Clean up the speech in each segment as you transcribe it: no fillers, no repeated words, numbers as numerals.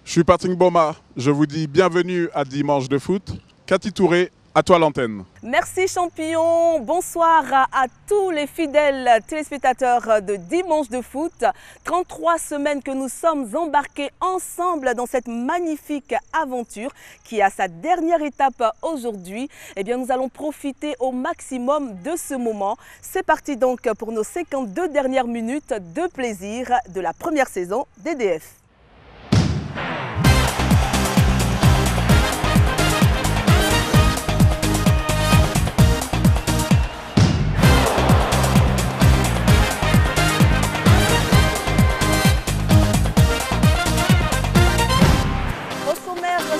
Je suis Patrick Boma, je vous dis bienvenue à Dimanche de foot. Cathy Touré, à toi l'antenne. Merci champion, bonsoir à tous les fidèles téléspectateurs de Dimanche de foot. 33 semaines que nous sommes embarqués ensemble dans cette magnifique aventure qui a sa dernière étape aujourd'hui. Eh bien, nous allons profiter au maximum de ce moment. C'est parti donc pour nos 52 dernières minutes de plaisir de la première saison d'EDF.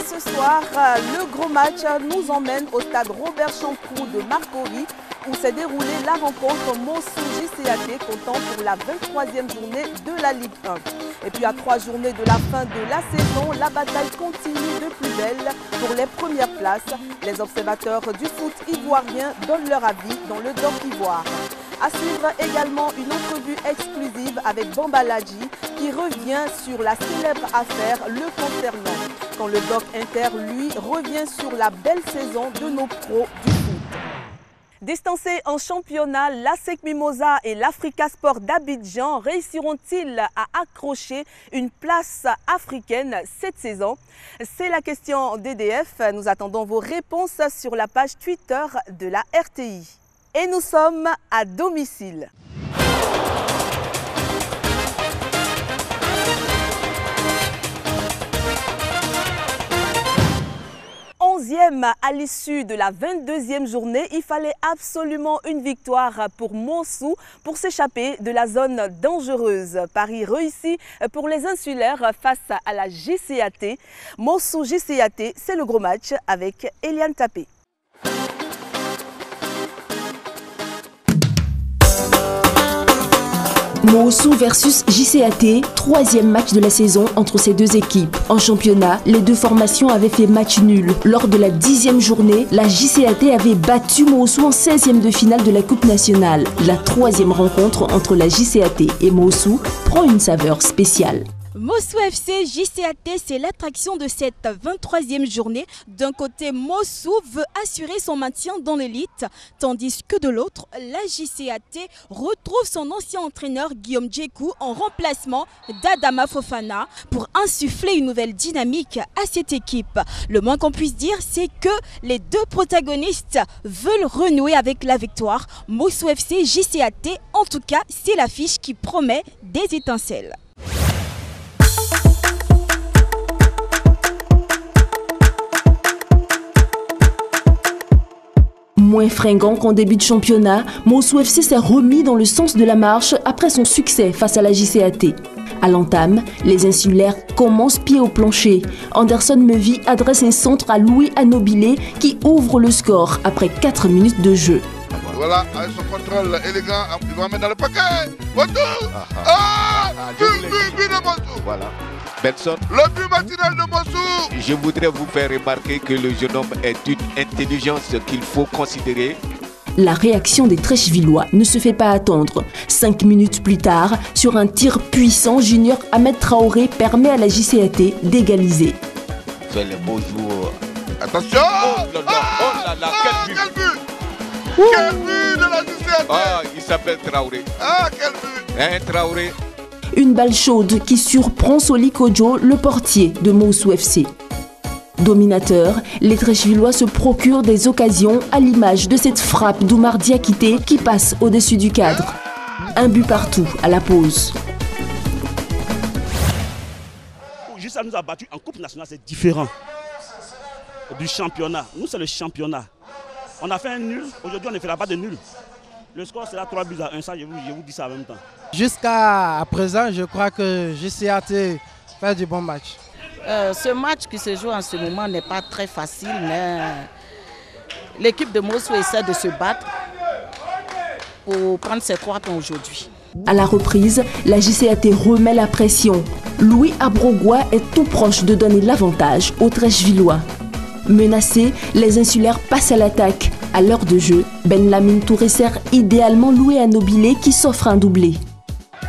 Ce soir, le gros match nous emmène au stade Robert Champroux de Marcory où s'est déroulée la rencontre Montsou-JCAT comptant pour la 23e journée de la Ligue 1. Et puis à 3 journées de la fin de la saison, la bataille continue de plus belle pour les premières places. Les observateurs du foot ivoirien donnent leur avis dans le Doc Ivoire. À suivre également une entrevue exclusive avec Bamba Ladji qui revient sur la célèbre affaire le concernant. Quand le Doc Inter, lui, revient sur la belle saison de nos pros du foot. Distancés en championnat, l'ASEC Mimosa et l'Africa Sport d'Abidjan réussiront-ils à accrocher une place africaine cette saison? C'est la question d'EDF. Nous attendons vos réponses sur la page Twitter de la RTI. Et nous sommes à domicile. À l'issue de la 22e journée, il fallait absolument une victoire pour Montsou pour s'échapper de la zone dangereuse. Paris réussi pour les insulaires face à la JCAT. Montsou-JCAT, c'est le gros match avec Eliane Tapé. Montsou versus JCAT, troisième match de la saison entre ces deux équipes. En championnat, les deux formations avaient fait match nul. Lors de la 10e journée, la JCAT avait battu Montsou en 16e de finale de la Coupe nationale. La troisième rencontre entre la JCAT et Montsou prend une saveur spéciale. Montsou FC JCAT, c'est l'attraction de cette 23e journée. D'un côté, Montsou veut assurer son maintien dans l'élite, tandis que de l'autre, la JCAT retrouve son ancien entraîneur Guillaume Djekou en remplacement d'Adama Fofana pour insuffler une nouvelle dynamique à cette équipe. Le moins qu'on puisse dire, c'est que les deux protagonistes veulent renouer avec la victoire. Montsou FC JCAT, en tout cas, c'est l'affiche qui promet des étincelles. Moins fringant qu'en début de championnat, Montsou FC s'est remis dans le sens de la marche après son succès face à la JCAT. À l'entame, les insulaires commencent pied au plancher. Anderson Mevy adresse un centre à Louis Anobilé qui ouvre le score après 4 minutes de jeu. Voilà, avec son contrôle élégant, il va mettre dans le paquet. Retour. But de Montsou. Voilà. Benson. Le but matinal de Montsou. Je voudrais vous faire remarquer que le jeune homme est d'une intelligence qu'il faut considérer. La réaction des Trèchevillois ne se fait pas attendre. 5 minutes plus tard, sur un tir puissant, Junior Ahmed Traoré permet à la JCAT d'égaliser. C'est le beau jour. Attention. Oh là là, quel but. Quel but de la JCAT. Ah, il s'appelle Traoré. Ah, quel but. Hein, Traoré. Une balle chaude qui surprend Soli Kodjo, le portier de Montsou FC. Dominateur, les Trèchevillois se procurent des occasions à l'image de cette frappe d'Oumar Diakité qui passe au-dessus du cadre. Un but partout à la pause. Juste à nous a battu en Coupe nationale, c'est différent du championnat. Nous, c'est le championnat. On a fait un nul, aujourd'hui on ne fera pas de nul. Le score sera 3 buts à 1, ça je vous dis ça en même temps. Jusqu'à présent, je crois que JCAT fait du bon match. Ce match qui se joue en ce moment n'est pas très facile, mais l'équipe de Montsou essaie de se battre pour prendre ses 3 points aujourd'hui. À la reprise, la JCAT remet la pression. Louis Abrogua est tout proche de donner l'avantage aux Trèchevillois. Menacés, les insulaires passent à l'attaque. À l'heure de jeu, Ben Lamine Touré sert idéalement Louis Anobilé qui s'offre un doublé.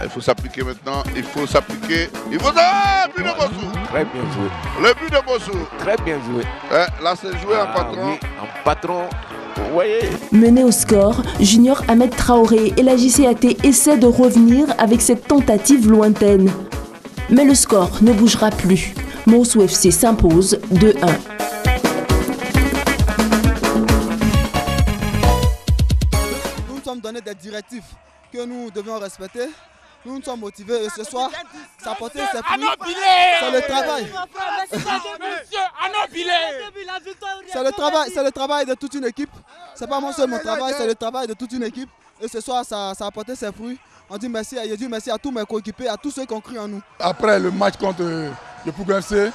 Il faut s'appliquer maintenant, il faut s'appliquer. Il faut ça, plus de Montsou. Très bien joué. Le but de Mossou. Très bien joué. Là, c'est joué en patron. Oui, en patron. Ouais. Mené au score, Junior Ahmed Traoré et la JCAT essaient de revenir avec cette tentative lointaine. Mais le score ne bougera plus. Mossou FC s'impose 2-1. Nous nous sommes donné des directives que nous devions respecter. Nous sommes motivés et ce soir, ça a porté ses fruits. C'est le travail. C'est le travail de toute une équipe. C'est pas moi seul mon travail, c'est le travail de toute une équipe. Et ce soir, ça a porté ses fruits. On dit merci à Jésus, merci à tous mes coéquipiers, à tous ceux qui ont cru en nous. Après le match contre le Pougon FC,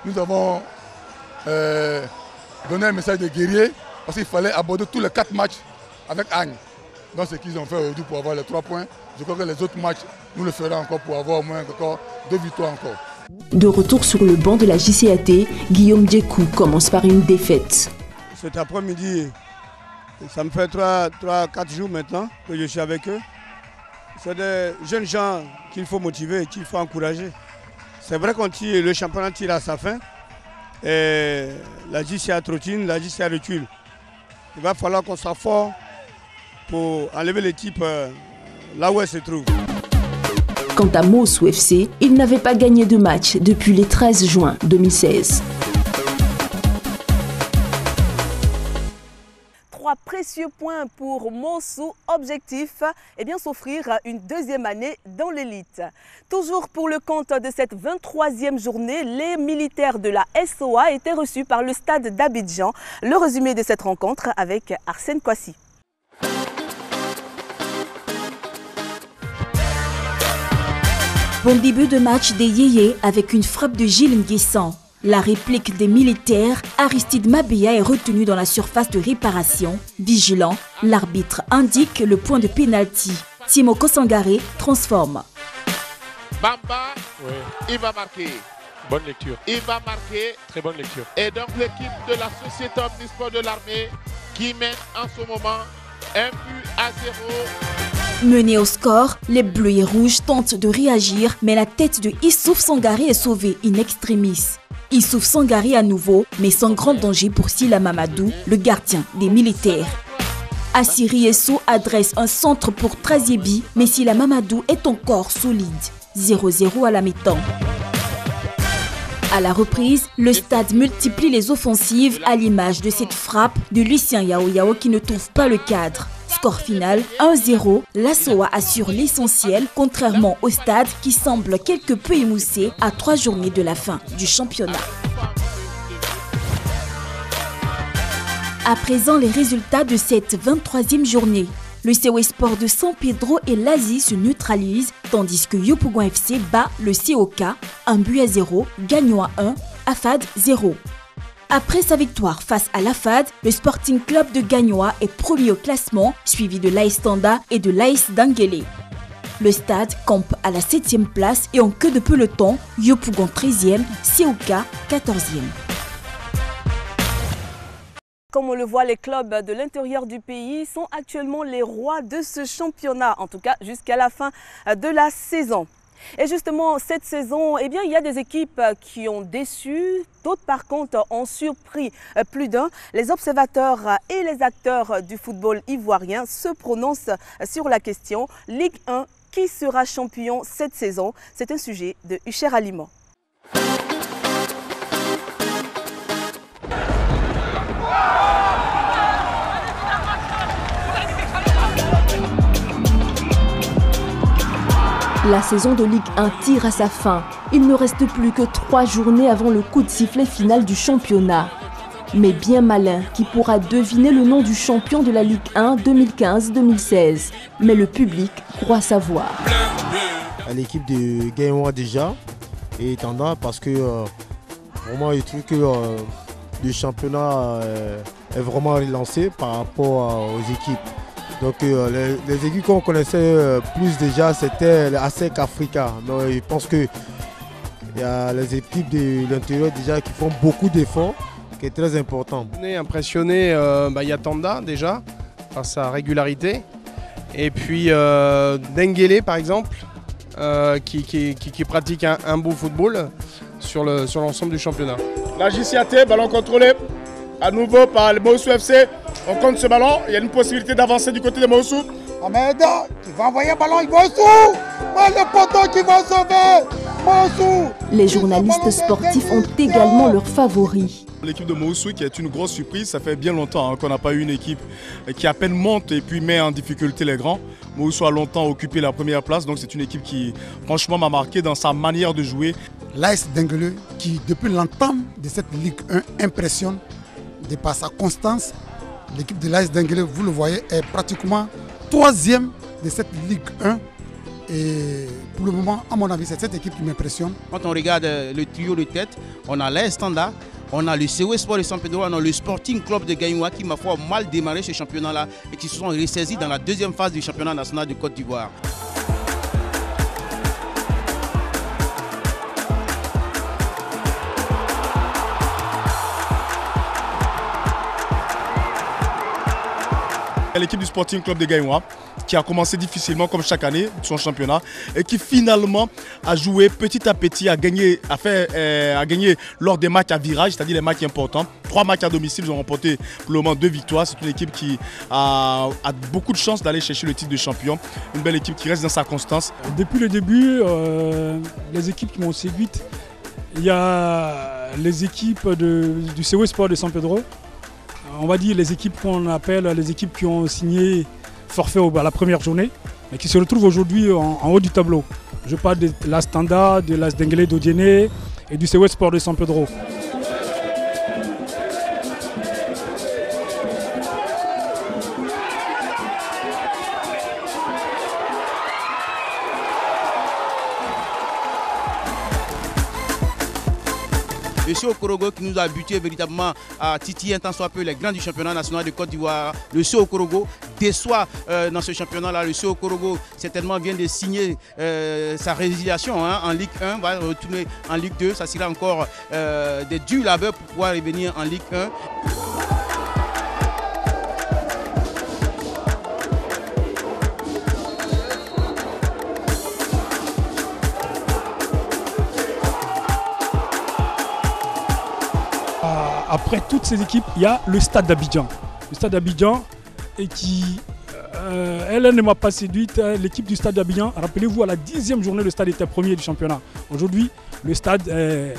nous avons donné un message de guerrier parce qu'il fallait aborder tous les 4 matchs avec Agne. Donc ce qu'ils ont fait aujourd'hui pour avoir les 3 points. Je crois que les autres matchs, nous le ferons encore pour avoir au moins encore 2 victoires encore. De retour sur le banc de la JCAT, Guillaume Djekou commence par une défaite. Cet après-midi, ça me fait 3-4 jours maintenant que je suis avec eux. C'est des jeunes gens qu'il faut motiver, qu'il faut encourager. C'est vrai qu'on tire, le championnat tire à sa fin. Et la JCA trottine, la JCA recule. Il va falloir qu'on soit fort pour enlever l'équipe là où elle se trouve. Quant à Mossou FC, il n'avait pas gagné de match depuis le 13 juin 2016. 3 précieux points pour Mossou. Objectif, s'offrir une 2e année dans l'élite. Toujours pour le compte de cette 23e journée, les militaires de la SOA étaient reçus par le stade d'Abidjan. Le résumé de cette rencontre avec Arsène Kwasi. Bon début de match des Yéyés avec une frappe de Gilles Nguessan. La réplique des militaires, Aristide Mabéa est retenu dans la surface de réparation. Vigilant, l'arbitre indique le point de pénalty. Timoko Sangaré transforme. Bamba, oui. Il va marquer. Bonne lecture. Il va marquer. Très bonne lecture. Et donc l'équipe de la Société Omnisport de l'armée qui mène en ce moment 1-0. Menés au score, les bleus et rouges tentent de réagir, mais la tête de Issouf Sangaré est sauvée in extremis. Issouf Sangaré à nouveau, mais sans grand danger pour Sila Mamadou, le gardien des militaires. Assiri Esso adresse un centre pour Traziebi, mais Sila Mamadou est encore solide. 0-0 à la mi-temps. À la reprise, le stade multiplie les offensives à l'image de cette frappe de Lucien Yao Yao qui ne trouve pas le cadre. Score final 1-0, la SOA assure l'essentiel, contrairement au stade qui semble quelque peu émoussé à 3 journées de la fin du championnat. À présent, les résultats de cette 23e journée. Le CO Sport de San Pedro et l'Asie se neutralisent, tandis que Yopougon FC bat le COK 1-0, Gagnoa 1, AFAD 0. Après sa victoire face à l'AFAD, le Sporting Club de Gagnoa est premier au classement, suivi de l'AS Tanda et de l'AS Dangele. Le stade campe à la 7e place et en queue de peloton, Yopougon 13e, COK 14e. Comme on le voit, les clubs de l'intérieur du pays sont actuellement les rois de ce championnat, en tout cas jusqu'à la fin de la saison. Et justement, cette saison, il y a des équipes qui ont déçu, d'autres par contre ont surpris plus d'un. Les observateurs et les acteurs du football ivoirien se prononcent sur la question Ligue 1, qui sera champion cette saison? C'est un sujet de Hucher Aliment. La saison de Ligue 1 tire à sa fin. Il ne reste plus que 3 journées avant le coup de sifflet final du championnat. Mais bien malin qui pourra deviner le nom du champion de la Ligue 1 2015-2016. Mais le public croit savoir. L'équipe de Gagnoa déjà est tendance parce que vraiment je trouve que le championnat est vraiment relancé par rapport aux équipes. Donc les équipes qu'on connaissait plus déjà, c'était l'ASEC Africa. Donc, je pense qu'il y a les équipes de l'intérieur déjà qui font beaucoup d'efforts, qui est très important. On est impressionné, y a Tanda déjà, par sa régularité. Et puis Dengele par exemple, qui pratique un beau football sur l'ensemble du championnat. La JCAT, ballon contrôlé à nouveau par le Mosou FC. On compte ce ballon, il y a une possibilité d'avancer du côté de Mosou. Ahmed, tu vas envoyer un ballon, Mosou. Le poteau qui va sauver Mosou. Les journalistes sportifs ont également leurs favoris. L'équipe de Mosou qui est une grosse surprise, ça fait bien longtemps qu'on n'a pas eu une équipe qui à peine monte et puis met en difficulté les grands. Mosou a longtemps occupé la première place, donc c'est une équipe qui franchement m'a marqué dans sa manière de jouer. L'AS Denguele qui depuis l'entame de cette Ligue 1 impressionne de par sa constance. L'équipe de l'AS Denguele, vous le voyez, est pratiquement 3e de cette Ligue 1. Et pour le moment, à mon avis, c'est cette équipe qui m'impressionne. Quand on regarde le trio de tête, on a l'AS Standard, on a le COE Sport de San Pedro, on a le Sporting Club de Gagnoa qui m'a foi mal démarré ce championnat-là et qui se sont ressaisis dans la deuxième phase du championnat national de Côte d'Ivoire. L'équipe du Sporting Club de Gagnoa qui a commencé difficilement comme chaque année son championnat et qui finalement a joué petit à petit, a gagné lors des matchs à virage, c'est-à-dire les matchs importants. 3 matchs à domicile, ils ont remporté pour le moment 2 victoires. C'est une équipe qui a beaucoup de chance d'aller chercher le titre de champion. Une belle équipe qui reste dans sa constance. Depuis le début, les équipes qui m'ont séduite, il y a les équipes du COE Sport de San Pedro. On va dire les équipes qu'on appelle les équipes qui ont signé forfait à la première journée et qui se retrouvent aujourd'hui en haut du tableau. Je parle de l'AS Standard, de l'AS Denguele d'Odiéné et du COE Sport de San Pedro. Le CO Okorogo qui nous a buté véritablement à titiller un temps soit peu les grands du championnat national de Côte d'Ivoire. Le CO Okorogo déçoit dans ce championnat-là. Le CO Okorogo certainement vient de signer sa résiliation en Ligue 1, va retourner en Ligue 2. Ça sera encore des durs labeurs pour pouvoir revenir en Ligue 1. Après toutes ces équipes, il y a le Stade d'Abidjan. Le Stade d'Abidjan, et qui, elle ne m'a pas séduite. L'équipe du Stade d'Abidjan, rappelez-vous, à la 10e journée, le Stade était premier du championnat. Aujourd'hui, le Stade est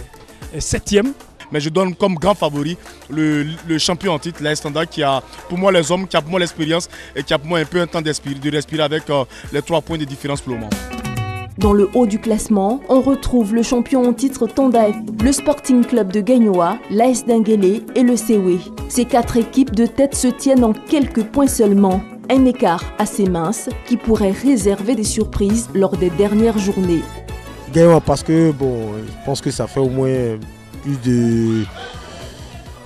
7e. Mais je donne comme grand favori le champion en titre, l'AS Standard, qui a pour moi les hommes, qui a pour moi l'expérience et qui a pour moi un peu un temps de respirer avec les 3 points de différence pour le moment. Dans le haut du classement, on retrouve le champion en titre Tanda, le Sporting Club de Gagnoa, l'AS Denguele et le COE. Ces 4 équipes de tête se tiennent en quelques points seulement. Un écart assez mince qui pourrait réserver des surprises lors des dernières journées. Gagnoa parce que je pense que ça fait au moins plus de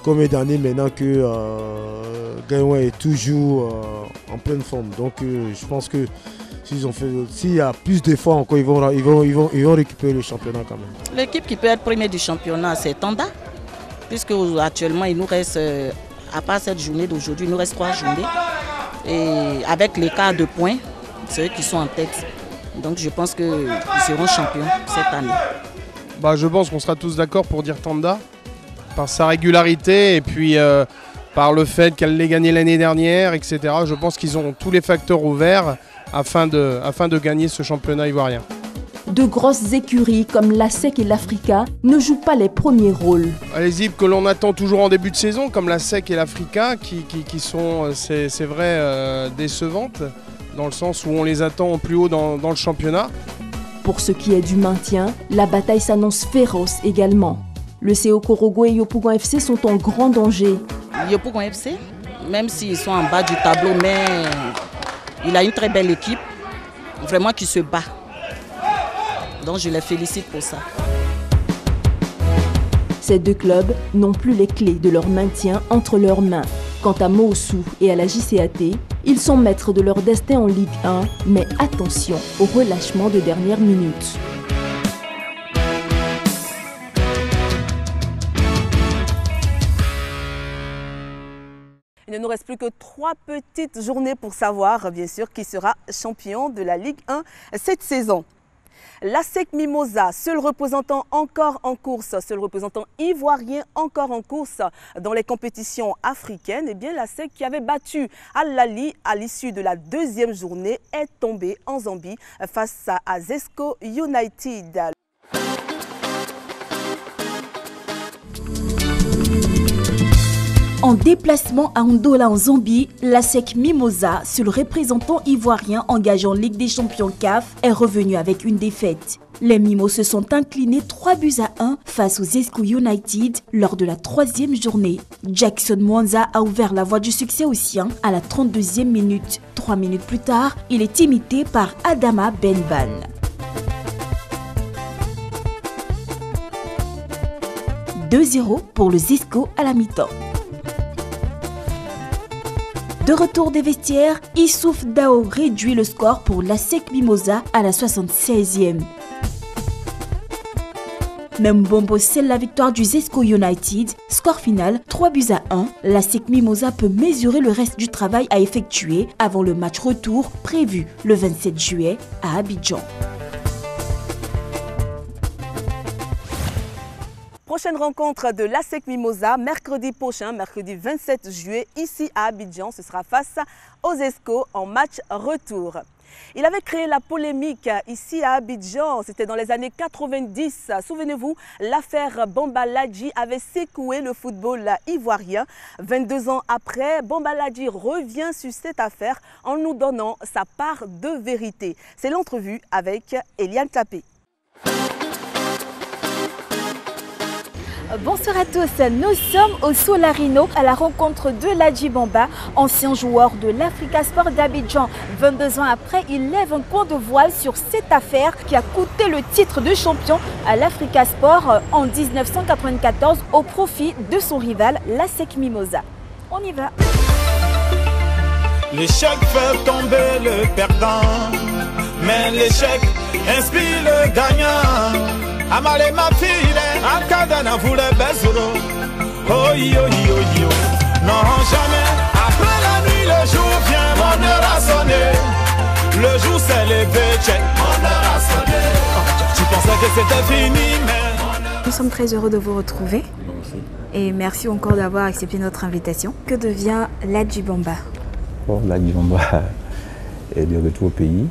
combien d'années maintenant que Gagnoa est toujours en pleine forme. Donc je pense que s'il y a plus d'efforts encore, ils vont récupérer le championnat quand même. L'équipe qui peut être première du championnat, c'est Tanda. Puisque actuellement, il nous reste, à part cette journée d'aujourd'hui, il nous reste 3 journées. Et avec l'écart de points, c'est eux qui sont en tête. Donc je pense qu'ils seront champions cette année. Je pense qu'on sera tous d'accord pour dire Tanda, par sa régularité et puis par le fait qu'elle l'ait gagné l'année dernière, etc. Je pense qu'ils ont tous les facteurs ouverts afin de gagner ce championnat ivoirien. De grosses écuries comme l'ASEC et l'Africa ne jouent pas les premiers rôles. Les équipes que l'on attend toujours en début de saison, comme l'ASEC et l'Africa, qui sont, c'est vrai, décevantes, dans le sens où on les attend au plus haut dans le championnat. Pour ce qui est du maintien, la bataille s'annonce féroce également. Le CO Okorogo et Yopougon FC sont en grand danger. Yopougon FC, même s'ils sont en bas du tableau, mais il a une très belle équipe, vraiment qui se bat. Donc je les félicite pour ça. Ces 2 clubs n'ont plus les clés de leur maintien entre leurs mains. Quant à Mosou et à la JCAT, ils sont maîtres de leur destin en Ligue 1, mais attention au relâchement de dernière minute. Il ne nous reste plus que 3 petites journées pour savoir, bien sûr, qui sera champion de la Ligue 1 cette saison. L'ASEC Mimosa, seul représentant encore en course, seul représentant ivoirien encore en course dans les compétitions africaines, eh bien l'ASEC qui avait battu Al-Ahly à l'issue de la deuxième journée est tombé en Zambie face à Zesco United. En déplacement à Ndola en Zambie, l'ASEC Mimosa, seul représentant ivoirien engagé en Ligue des Champions CAF, est revenu avec une défaite. Les Mimos se sont inclinés 3-1 face aux Zesco United lors de la troisième journée. Jackson Mwanza a ouvert la voie du succès aux siens à la 32e minute. 3 minutes plus tard, il est imité par Adama Benban. « 2-0 pour le Zesco à la mi-temps. De retour des vestiaires, Issouf Dao réduit le score pour l'ASEC Mimosa à la 76e. Même Mbombo scelle la victoire du Zesco United. Score final 3-1. L'ASEC Mimosa peut mesurer le reste du travail à effectuer avant le match retour prévu le 27 juillet à Abidjan. Prochaine rencontre de l'ASEC Mimosa, mercredi prochain, mercredi 27 juillet, ici à Abidjan. Ce sera face aux Zesco en match retour. Il avait créé la polémique ici à Abidjan, c'était dans les années 90. Souvenez-vous, l'affaire Bamba Ladji avait secoué le football ivoirien. 22 ans après, Bamba Ladji revient sur cette affaire en nous donnant sa part de vérité. C'est l'entrevue avec Eliane Tapé. Bonsoir à tous, nous sommes au Solarino à la rencontre de Ladji Bamba, ancien joueur de l'Africa Sport d'Abidjan. 22 ans après, il lève un point de voile sur cette affaire qui a coûté le titre de champion à l'Africa Sport en 1994 au profit de son rival, l'ASEC Mimosa. On y va. L'échec fait tomber le perdant, mais l'échec inspire le gagnant. Amale ma fille, Akadana voulait Bezuro. Oh yo yo yo. Non, jamais. Après la nuit, le jour vient, mon heure a sonné. Le jour s'est levé, check, mon heure a sonné. Tu pensais que c'était fini, mais. Nous sommes très heureux de vous retrouver. Et merci encore d'avoir accepté notre invitation. Que devient Ladji Bamba? Bon, Ladji Bamba est de retour au pays.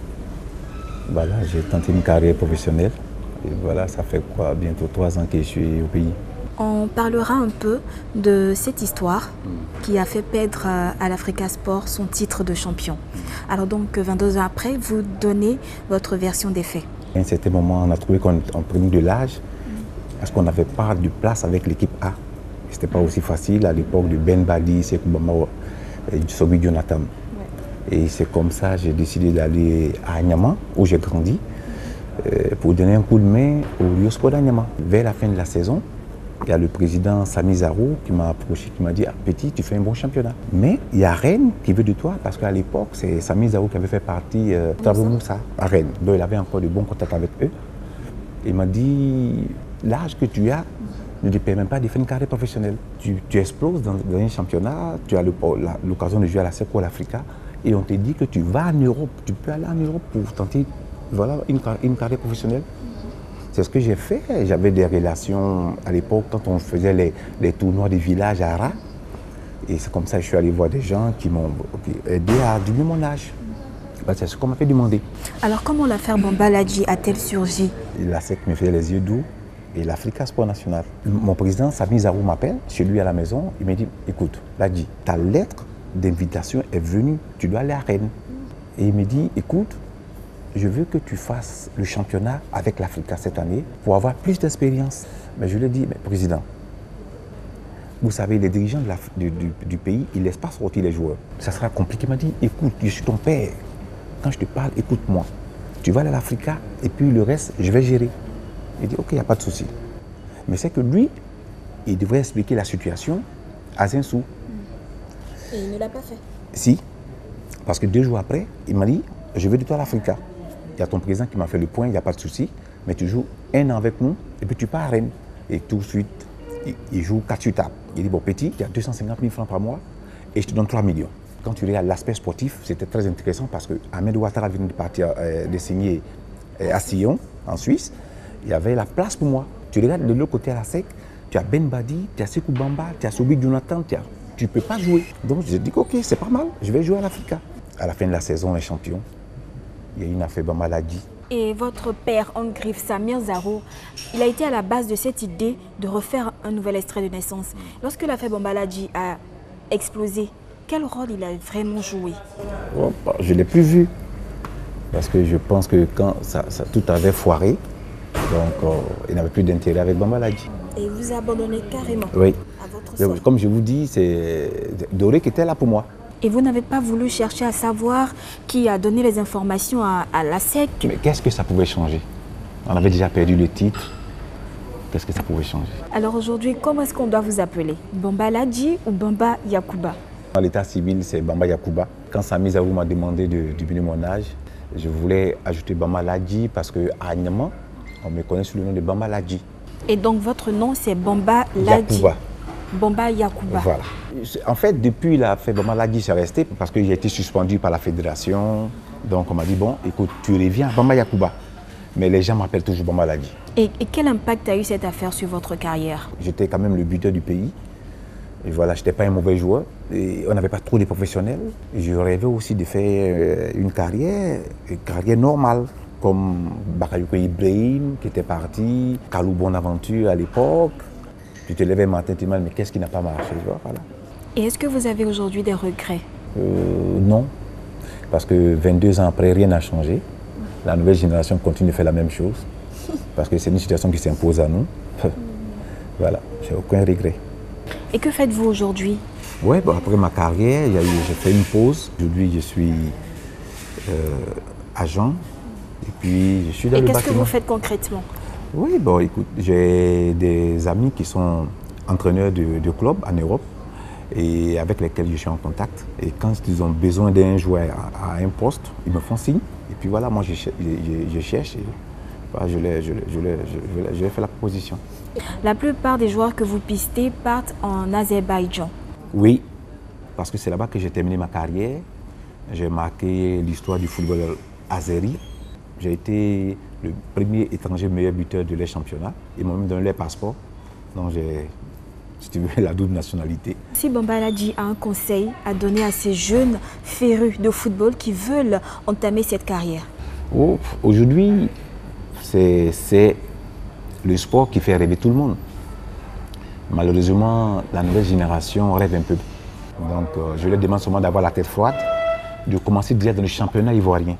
Voilà, j'ai tenté une carrière professionnelle. Et voilà, ça fait quoi, bientôt 3 ans que je suis au pays. On parlera un peu de cette histoire qui a fait perdre à l'Africa Sport son titre de champion. Alors donc, 22 ans après, vous donnez votre version des faits. À un certain moment, on a trouvé qu'on prenait de l'âge parce qu'on n'avait pas de place avec l'équipe A. Ce n'était pas aussi facile à l'époque de Ben Badi, Sekou Bamba et Sobi Jonathan. Et c'est comme ça que j'ai décidé d'aller à Nyama, où j'ai grandi, pour donner un coup de main au Yosport d'Anyama. Vers la fin de la saison, il y a le président Sami Zarou qui m'a approché, qui m'a dit ah, « Petit, tu fais un bon championnat. » Mais il y a Rennes qui veut de toi, parce qu'à l'époque, c'est Sami Zarou qui avait fait partie de Tabou Moussa à Rennes. Donc il avait encore de bons contacts avec eux. Il m'a dit « L'âge que tu as ne te permet pas de faire une carrière professionnelle. Tu exploses dans un championnat, tu as l'occasion de jouer à la SECO, à l'Africa, et on te dit que tu vas en Europe, tu peux aller en Europe pour tenter voilà, une carrière professionnelle. » C'est ce que j'ai fait. J'avais des relations à l'époque quand on faisait les tournois des villages à Ara. Et c'est comme ça que je suis allé voir des gens qui m'ont aidé à doubler mon âge. C'est ce qu'on m'a fait demander. Alors comment l'affaire Bamba Ladji a-t-elle surgi? La SEC me faisait les yeux doux et l'Africa Sport National. Mon président Sami Zarou m'appelle, chez lui à la maison. Il me dit, écoute, Ladji, ta lettre d'invitation est venue, tu dois aller à Rennes. Et il me dit, écoute, je veux que tu fasses le championnat avec l'Africa cette année pour avoir plus d'expérience. Mais je lui ai dit, mais président, vous savez, les dirigeants du pays, ils ne laissent pas sortir les joueurs. Ça sera compliqué. Il m'a dit, écoute, je suis ton père. Quand je te parle, écoute-moi. Tu vas aller à l'Africa et puis le reste, je vais gérer. Il dit, ok, il n'y a pas de souci. Mais c'est que lui, il devrait expliquer la situation à Zinsou. Et il ne l'a pas fait? Si. Parce que 2 jours après, il m'a dit, je veux de toi à l'Africa. Il y a ton président qui m'a fait le point, il n'y a pas de souci, mais tu joues 1 an avec nous et puis tu pars à Rennes. Et tout de suite, il joue 4 sur table. Il dit, bon petit, il y a 250 000 francs par mois et je te donne 3 millions. Quand tu regardes l'aspect sportif, c'était très intéressant parce que Ahmed Ouattara vient de partir, de signer à Sion en Suisse, il y avait la place pour moi. Tu regardes de l'autre côté à la SEC, tu as Ben Badi, tu as Sekou Bamba, tu as Sobi Jonathan, tu ne peux pas jouer. Donc j'ai dit ok, c'est pas mal, je vais jouer à l'Africa. À la fin de la saison, on est champion. Il y a une affaire maladie. Et votre père, en griffe, Samir Zarou, il a été à la base de cette idée de refaire un nouvel extrait de naissance. Lorsque l'affaire Bambaladji a explosé, quel rôle il a vraiment joué? Oh, je ne l'ai plus vu. Parce que je pense que quand tout avait foiré, donc il n'avait plus d'intérêt avec Bambaladji. Et vous abandonnez carrément oui. À votre sort. Comme je vous dis, c'est Doré qui était là pour moi. Et vous n'avez pas voulu chercher à savoir qui a donné les informations à la SEC? Mais qu'est-ce que ça pouvait changer? On avait déjà perdu le titre. Qu'est-ce que ça pouvait changer? Alors aujourd'hui, comment est-ce qu'on doit vous appeler? Bambaladji ou Bamba Yacouba? Dans l'état civil, c'est Bamba Yacouba. Quand Samir Zarou m'a demandé de diminuer mon âge, je voulais ajouter Bambaladji parce qu'à Niamey, on me connaît sous le nom de Bambaladji. Et donc votre nom, c'est Bamba Ladji? Yacouba. Bamba Yacouba. Voilà. En fait, depuis l'affaire Bambaladji, c'est resté parce que j'ai été suspendu par la fédération. Donc on m'a dit, bon, écoute, tu reviens à Bamba Yacouba. Mais les gens m'appellent toujours Bambaladji. Et quel impact a eu cette affaire sur votre carrière? J'étais quand même le buteur du pays. Et voilà, je n'étais pas un mauvais joueur. Et on n'avait pas trop de professionnels. Et je rêvais aussi de faire une carrière normale. Comme Bakayoko Ibrahim qui était parti, Kalou Bonaventure à l'époque. Tu te lèves un matin, tu te demandes, mais qu'est-ce qui n'a pas marché? Voilà. Et est-ce que vous avez aujourd'hui des regrets? Non, parce que 22 ans après, rien n'a changé. La nouvelle génération continue de faire la même chose, parce que c'est une situation qui s'impose à nous. Voilà, j'ai aucun regret. Et que faites-vous aujourd'hui? Ouais, bon, après ma carrière, j'ai fait une pause. Aujourd'hui, je suis agent, et puis je suis dans le bâtiment. Et qu'est-ce que vous faites concrètement? Oui, bon, écoute, j'ai des amis qui sont entraîneurs de clubs en Europe et avec lesquels je suis en contact. Et quand ils ont besoin d'un joueur à un poste, ils me font signe. Et puis voilà, moi je cherche et voilà, je leur fais la proposition. La plupart des joueurs que vous pistez partent en Azerbaïdjan. Oui, parce que c'est là-bas que j'ai terminé ma carrière. J'ai marqué l'histoire du football azéri. J'ai été le premier étranger meilleur buteur de leur championnat. Ils m'ont même donné leur passeport. Donc j'ai, si tu veux, la double nationalité. Si Bambaladji a un conseil à donner à ces jeunes férus de football qui veulent entamer cette carrière? Oh, aujourd'hui, c'est le sport qui fait rêver tout le monde. Malheureusement, la nouvelle génération rêve un peu. Donc je leur demande seulement d'avoir la tête froide, de commencer déjà dans le championnat ivoirien.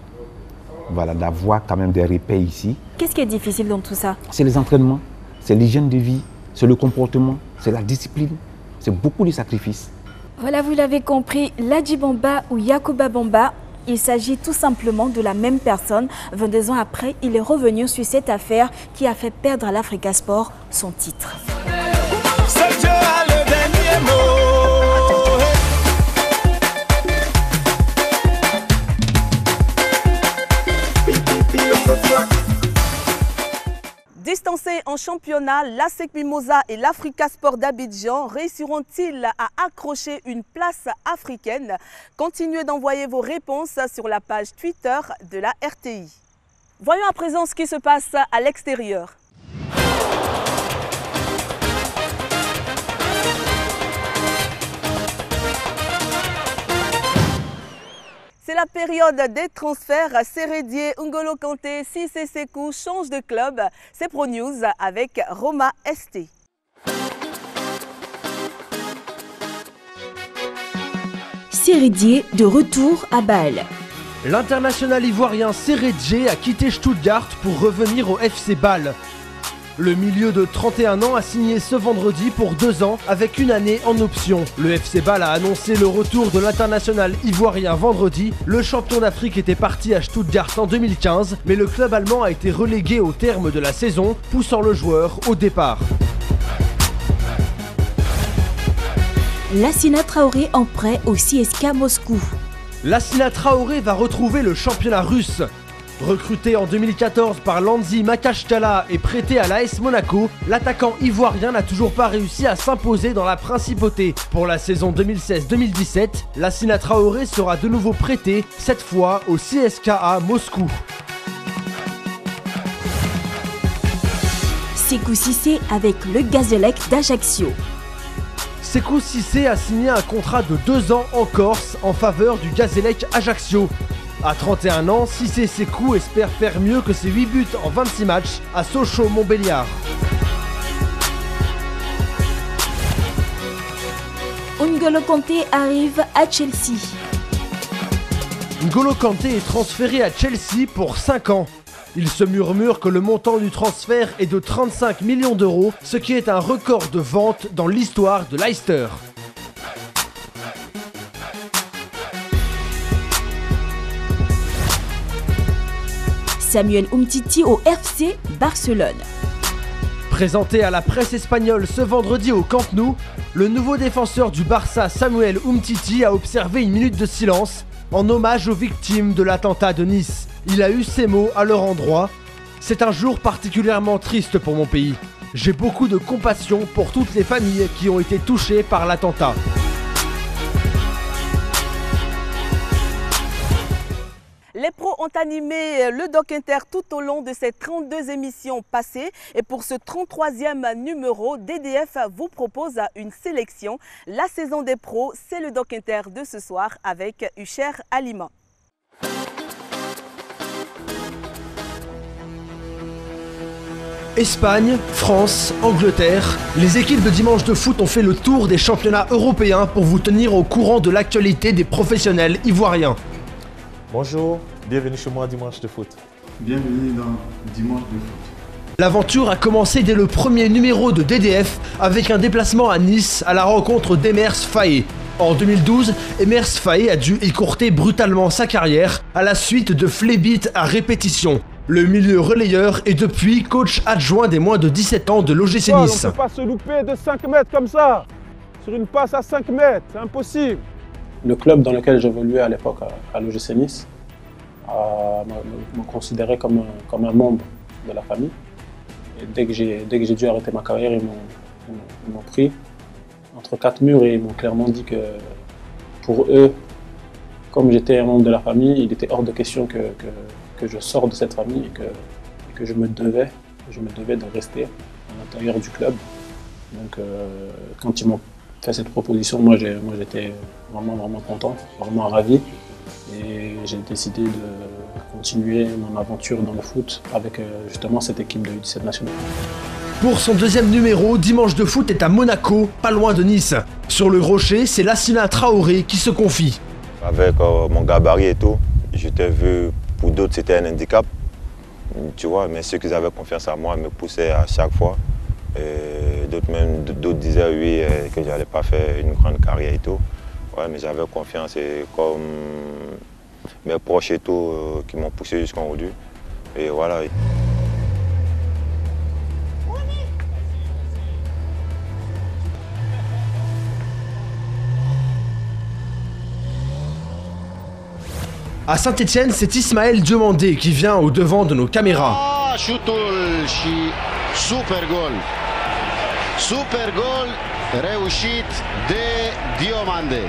Voilà, d'avoir quand même des repères ici. Qu'est-ce qui est difficile dans tout ça? C'est les entraînements, c'est l'hygiène de vie, c'est le comportement, c'est la discipline, c'est beaucoup de sacrifices. Voilà, vous l'avez compris, Ladji Bamba ou Yacouba Bamba, il s'agit tout simplement de la même personne. 22 ans après, il est revenu sur cette affaire qui a fait perdre à l'Africa Sport son titre. Seul Dieu a le dernier mot. Distancés en championnat, l'ASEC Mimosa et l'Africa Sport d'Abidjan réussiront-ils à accrocher une place africaine? Continuez d'envoyer vos réponses sur la page Twitter de la RTI. Voyons à présent ce qui se passe à l'extérieur. C'est la période des transferts. Sérédié, N'Golo Kanté, Cissé Sékou changent de club. C'est Pro News avec Roma ST. Sérédié de retour à Bâle. L'international ivoirien Sérédié a quitté Stuttgart pour revenir au FC Bâle. Le milieu de 31 ans a signé ce vendredi pour 2 ans avec une année en option. Le FC Bâle a annoncé le retour de l'international ivoirien vendredi. Le champion d'Afrique était parti à Stuttgart en 2015, mais le club allemand a été relégué au terme de la saison, poussant le joueur au départ. Lassina Traoré en prêt au CSKA Moscou. Lassina Traoré va retrouver le championnat russe. Recruté en 2014 par Landzi Makashkala et prêté à l'AS Monaco, l'attaquant ivoirien n'a toujours pas réussi à s'imposer dans la principauté. Pour la saison 2016-2017, Lassina Traoré sera de nouveau prêté, cette fois au CSKA Moscou. Sékou Cissé avec le Gazélec d'Ajaccio. Sékou Cissé a signé un contrat de 2 ans en Corse en faveur du Gazélec Ajaccio. À 31 ans, Cissé Sékou espère faire mieux que ses 8 buts en 26 matchs à Sochaux-Montbéliard. N'Golo Kanté arrive à Chelsea. N'Golo Kanté est transféré à Chelsea pour 5 ans. Il se murmure que le montant du transfert est de 35 millions d'euros, ce qui est un record de vente dans l'histoire de Leicester. Samuel Umtiti au FC Barcelone. Présenté à la presse espagnole ce vendredi au Camp Nou, le nouveau défenseur du Barça Samuel Umtiti a observé une minute de silence en hommage aux victimes de l'attentat de Nice. Il a eu ces mots à leur endroit. « C'est un jour particulièrement triste pour mon pays. J'ai beaucoup de compassion pour toutes les familles qui ont été touchées par l'attentat. » Les pros ont animé le Doc Inter tout au long de ces 32 émissions passées. Et pour ce 33e numéro, DDF vous propose une sélection. La saison des pros, c'est le Doc Inter de ce soir avec Hucher Alima. Espagne, France, Angleterre, les équipes de dimanche de foot ont fait le tour des championnats européens pour vous tenir au courant de l'actualité des professionnels ivoiriens. Bonjour, bienvenue chez moi Dimanche de foot. Bienvenue dans Dimanche de foot. L'aventure a commencé dès le premier numéro de DDF avec un déplacement à Nice à la rencontre d'Emers Faé. En 2012, Emers Faé a dû écourter brutalement sa carrière à la suite de flébites à répétition. Le milieu relayeur est depuis coach adjoint des moins de 17 ans de l'OGC Nice. On ne peut pas se louper de 5 mètres comme ça, sur une passe à 5 mètres, c'est impossible. Le club dans lequel j'évoluais à l'époque à l'OGC Nice me considérait comme un membre de la famille. Et dès que j'ai dû arrêter ma carrière, ils m'ont pris entre 4 murs et ils m'ont clairement dit que pour eux, comme j'étais un membre de la famille, il était hors de question que je sorte de cette famille et que je me devais de rester à l'intérieur du club. Donc quand ils m'ont fait cette proposition, moi j'étais vraiment content, vraiment ravi. Et j'ai décidé de continuer mon aventure dans le foot avec justement cette équipe de U17 nationale. Pour son deuxième numéro, Dimanche de foot est à Monaco, pas loin de Nice. Sur le rocher, c'est Lassina Traoré qui se confie. Avec mon gabarit et tout, j'étais vu, pour d'autres c'était un handicap, tu vois, mais ceux qui avaient confiance en moi me poussaient à chaque fois. D'autres disaient oui, que je n'allais pas faire une grande carrière et tout. Ouais, mais j'avais confiance et comme mes proches et tout qui m'ont poussé jusqu'en haut. Et voilà. À Saint-Etienne, c'est Ismaël Diomandé qui vient au devant de nos caméras. Super goal. Super goal. Réussite de Diomandé.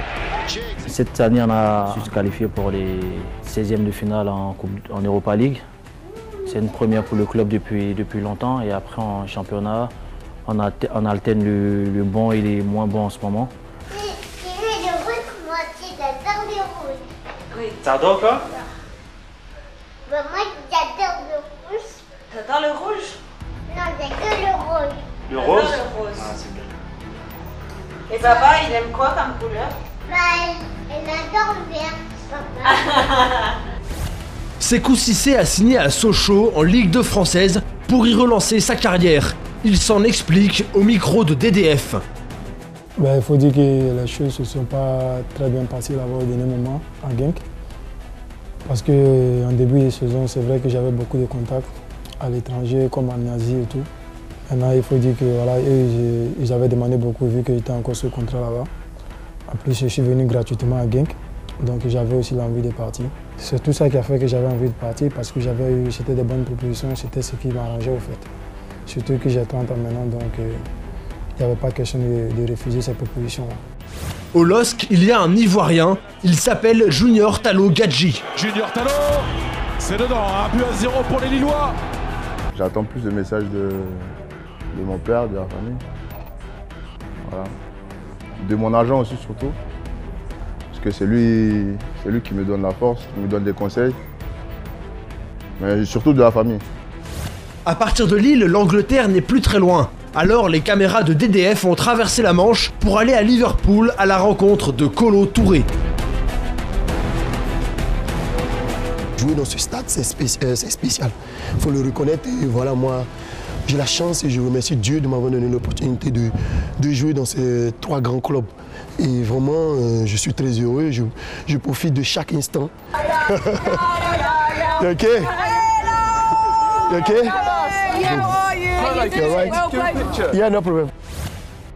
Cette année, on a se qualifié pour les 16e de finale en Europa League. C'est une première pour le club depuis longtemps. Et après, en championnat, on alterne le bon et les moins bons en ce moment. T'adores quoi? Moi, j'adore le rouge. T'adores le rouge? Non, j'ai que le rose. Le rose? Le rose. Ah, c'est bien. Et papa, il aime quoi comme couleur? Elle adore le vert, papa. Sékou Cissé a signé à Sochaux en Ligue 2 française pour y relancer sa carrière. Il s'en explique au micro de DDF. Il faut dire que les choses ne se sont pas très bien passées là-bas au dernier moment à Genk. Parce qu'en début de saison, c'est vrai que j'avais beaucoup de contacts à l'étranger, comme en Asie et tout. Maintenant, il faut dire que voilà, ils avaient demandé beaucoup vu que j'étais encore sous contrat là-bas. En plus, je suis venu gratuitement à Genk, donc j'avais aussi l'envie de partir. C'est tout ça qui a fait que j'avais envie de partir parce que c'était des bonnes propositions, c'était ce qui m'arrangeait au fait. Surtout que j'ai 30 ans maintenant, donc il n'y avait pas question de refuser ces propositions-là. Au LOSC, il y a un Ivoirien, il s'appelle Junior Talo Gadji. Junior Talo, c'est dedans, 1-0 pour les Lillois. J'attends plus de messages de mon père, de la famille. Voilà. De mon agent aussi surtout. Parce que c'est lui qui me donne la force, qui me donne des conseils. Mais surtout de la famille. À partir de Lille, l'Angleterre n'est plus très loin. Alors les caméras de DDF ont traversé la Manche pour aller à Liverpool à la rencontre de Kolo Touré. Jouer dans ce stade, c'est spécial. Il faut le reconnaître. Et voilà, moi, j'ai la chance et je remercie Dieu de m'avoir donné l'opportunité de jouer dans ces 3 grands clubs. Et vraiment, je suis très heureux. Je profite de chaque instant. You okay? You okay? Yeah, no problem.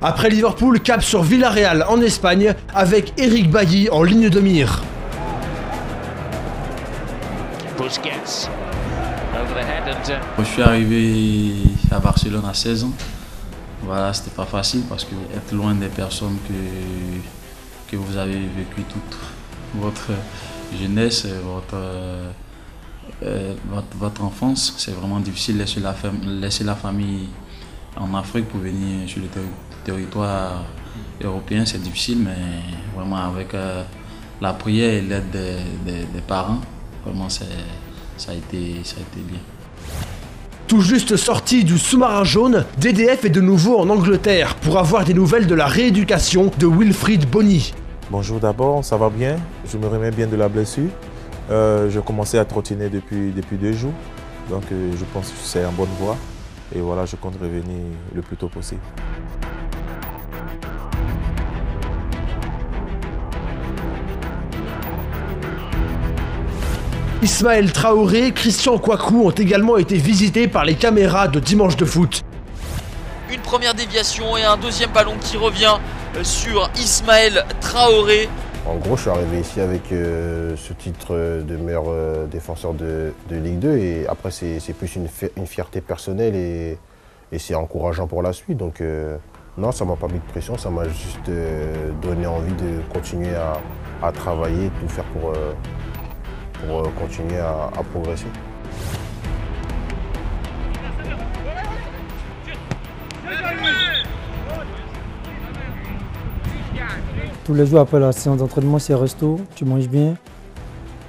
Après Liverpool, cap sur Villarreal en Espagne avec Eric Bailly en ligne de mire. Je suis arrivé à Barcelone à 16 ans. Voilà, c'était pas facile parce que être loin des personnes que vous avez vécu toute votre jeunesse, votre enfance, c'est vraiment difficile de laisser la famille en Afrique pour venir sur le territoire européen, c'est difficile, mais vraiment avec la prière et l'aide des parents, vraiment ça a été bien. Tout juste sorti du sous-marin jaune, DDF est de nouveau en Angleterre pour avoir des nouvelles de la rééducation de Wilfried Bony. Bonjour d'abord, ça va bien? Je me remets bien de la blessure. Je commençais à trottiner depuis 2 jours, donc je pense que c'est en bonne voie. Et voilà, je compte revenir le plus tôt possible. Ismaël Traoré et Christian Kouakou ont également été visités par les caméras de Dimanche de foot. Une première déviation et un deuxième ballon qui revient sur Ismaël Traoré. En gros, je suis arrivé ici avec ce titre de meilleur défenseur de Ligue 2 et après c'est plus une fierté personnelle et c'est encourageant pour la suite. Donc non, ça m'a pas mis de pression, ça m'a juste donné envie de continuer à travailler, tout faire pour continuer à progresser. Tous les jours après la séance d'entraînement, c'est resto, tu manges bien.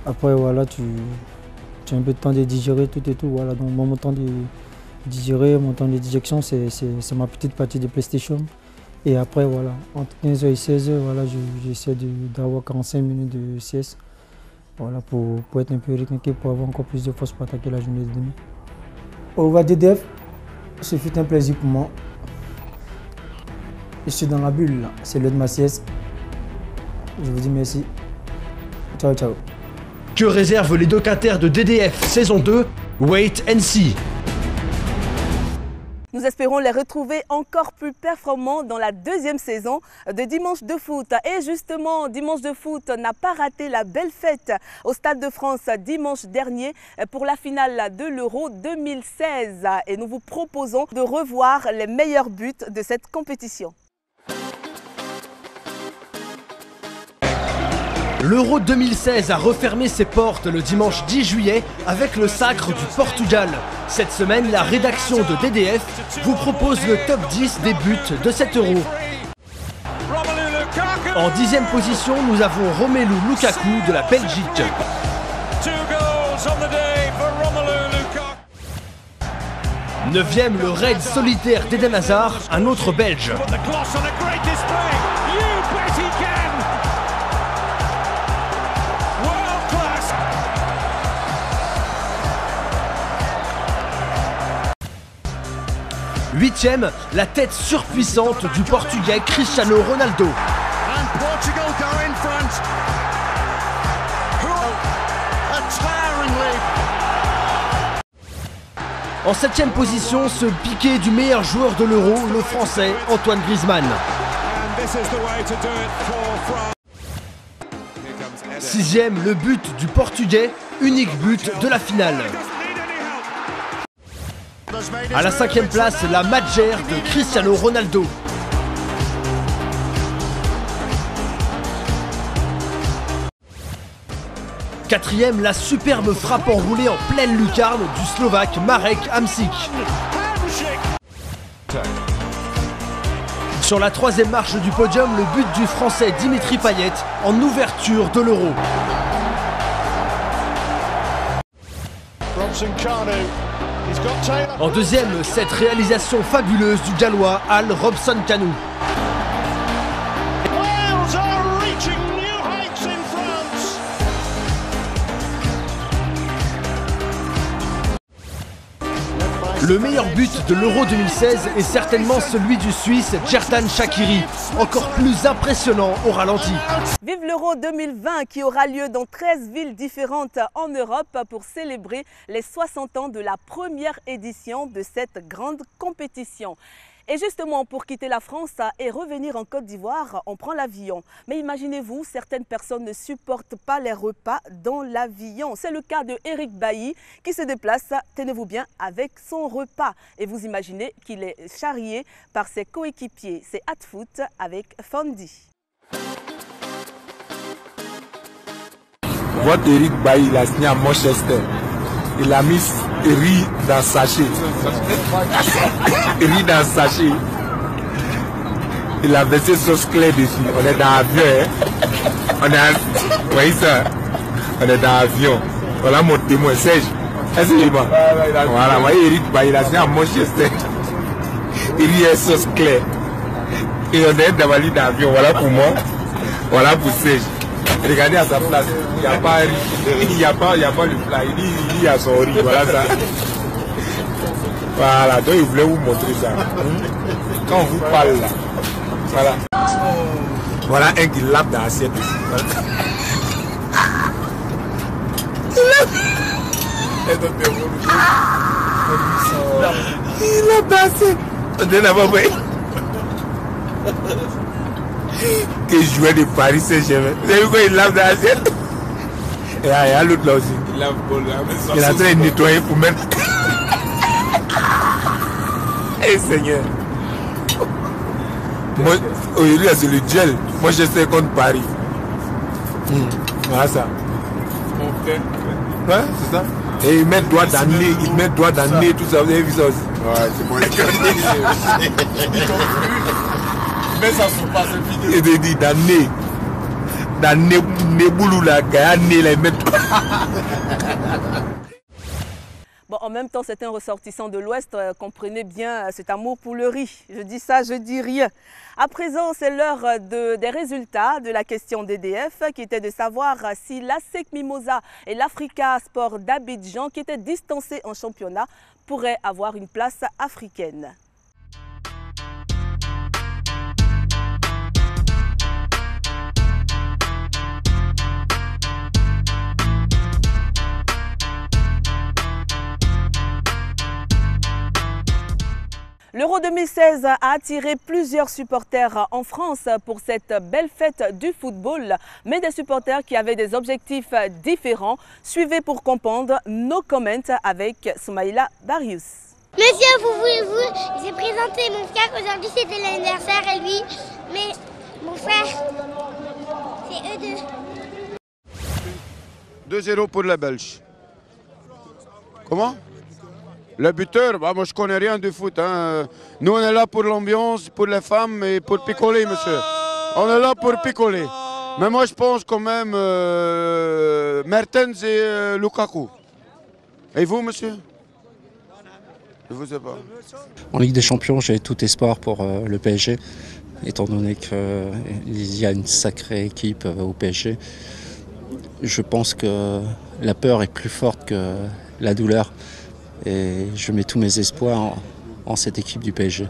Après, voilà, tu as un peu de temps de digérer tout et tout. Voilà, donc mon temps de digérer, mon temps de digestion, c'est ma petite partie de PlayStation. Et après, voilà, entre 15h et 16h, voilà, j'essaie d'avoir 45 minutes de sieste. Voilà, pour être un peu requinqué, pour avoir encore plus de force pour attaquer la journée de demain. Au revoir DDF, ce fut un plaisir pour moi. Je suis dans la bulle, là. C'est l'heure de ma sieste. Je vous dis merci. Ciao, ciao. Que réservent les 2 quinters de DDF saison 2? Wait and see. Nous espérons les retrouver encore plus performants dans la 2e saison de Dimanche de foot. Et justement, Dimanche de foot n'a pas raté la belle fête au Stade de France dimanche dernier pour la finale de l'Euro 2016. Et nous vous proposons de revoir les meilleurs buts de cette compétition. L'Euro 2016 a refermé ses portes le dimanche 10 juillet avec le sacre du Portugal. Cette semaine, la rédaction de DDF vous propose le top 10 des buts de cet Euro. En 10e position, nous avons Romelu Lukaku de la Belgique. 9e, le raid solitaire d'Eden Hazard, un autre Belge. Huitième, la tête surpuissante du Portugais Cristiano Ronaldo. En 7e position, ce piqué du meilleur joueur de l'Euro, le Français Antoine Griezmann. 6e, le but du Portugais, unique but de la finale. À la 5e place, la Madjer de Cristiano Ronaldo. Quatrième, la superbe frappe enroulée en pleine lucarne du Slovaque Marek Hamšík. Sur la troisième marche du podium, le but du Français Dimitri Payet en ouverture de l'Euro. En deuxième, cette réalisation fabuleuse du Gallois Al Robson-Kanu. Le meilleur but de l'Euro 2016 est certainement celui du Suisse Xherdan Shaqiri, encore plus impressionnant au ralenti. Vive l'Euro 2020 qui aura lieu dans 13 villes différentes en Europe pour célébrer les 60 ans de la première édition de cette grande compétition. Et justement, pour quitter la France et revenir en Côte d'Ivoire, on prend l'avion. Mais imaginez-vous, certaines personnes ne supportent pas les repas dans l'avion. C'est le cas de Eric Bailly qui se déplace, tenez-vous bien, avec son repas. Et vous imaginez qu'il est charrié par ses coéquipiers. C'est Hatfoot avec Fondi. Votre Eric Bailly, il a signé à Manchester. Il a mis riz dans le sachet. Riz dans le sachet. Il a versé sauce claire dessus. On est dans l'avion. Hein? Vous voyez ça? On est dans l'avion. Voilà mon témoin, Serge. Est-ce que moi? Voilà, vous voyez Eric Bailly, il a signé à Manchester. Il a sauce claire. Et on est dans l'avion. Voilà pour moi. Voilà pour Serge. Regardez à sa place, il n'y a pas riz, il n'y a pas le plat, il y a son riz, voilà ça. Voilà, donc il voulait vous montrer ça. Quand on vous parle là, voilà. Voilà un qui lave dans l'assiette aussi. Il lave dans l'assiette. On est là-bas, oui. Que joueur de Paris Saint-Germain. Vous avez vu quoi, il lave dans l'assiette? Et il y a l'autre là aussi. Il lave bon là. Il est en train de nettoyer pour mettre. Eh Seigneur. Moi, aujourd'hui, c'est le gel. Moi, je sais contre Paris. Voilà ça. Ouais, c'est ça. Et il met doigt dans le nez, il met doigt dans le nez, tout ça. Vous avez vu ça aussi? Ouais, c'est bon. Mais ça se passe vidéo. Et de dire dans le boulou là, il met. Bon, en même temps, c'est un ressortissant de l'Ouest, comprenez bien cet amour pour le riz. Je dis ça, je dis rien. À présent, c'est l'heure des résultats de la question d'EDF, qui était de savoir si l'ASEC Mimosa et l'Africa Sport d'Abidjan, qui étaient distancés en championnat, pourraient avoir une place africaine. L'Euro 2016 a attiré plusieurs supporters en France pour cette belle fête du football, mais des supporters qui avaient des objectifs différents. Suivez pour comprendre nos comments avec Soumaïla Barius. Monsieur, vous, j'ai présenté mon frère. Aujourd'hui, c'était l'anniversaire et lui, mais mon frère, c'est eux deux. 2-0 pour les Belges. Comment? Le buteur, bah moi je connais rien du foot. Hein. Nous on est là pour l'ambiance, pour les femmes et pour picoler, monsieur. On est là pour picoler. Mais moi je pense quand même Mertens et Lukaku. Et vous, monsieur? Je ne sais pas. En Ligue des Champions, j'ai tout espoir pour le PSG, étant donné qu'il y a une sacrée équipe au PSG. Je pense que la peur est plus forte que la douleur. Et je mets tous mes espoirs en cette équipe du PSG.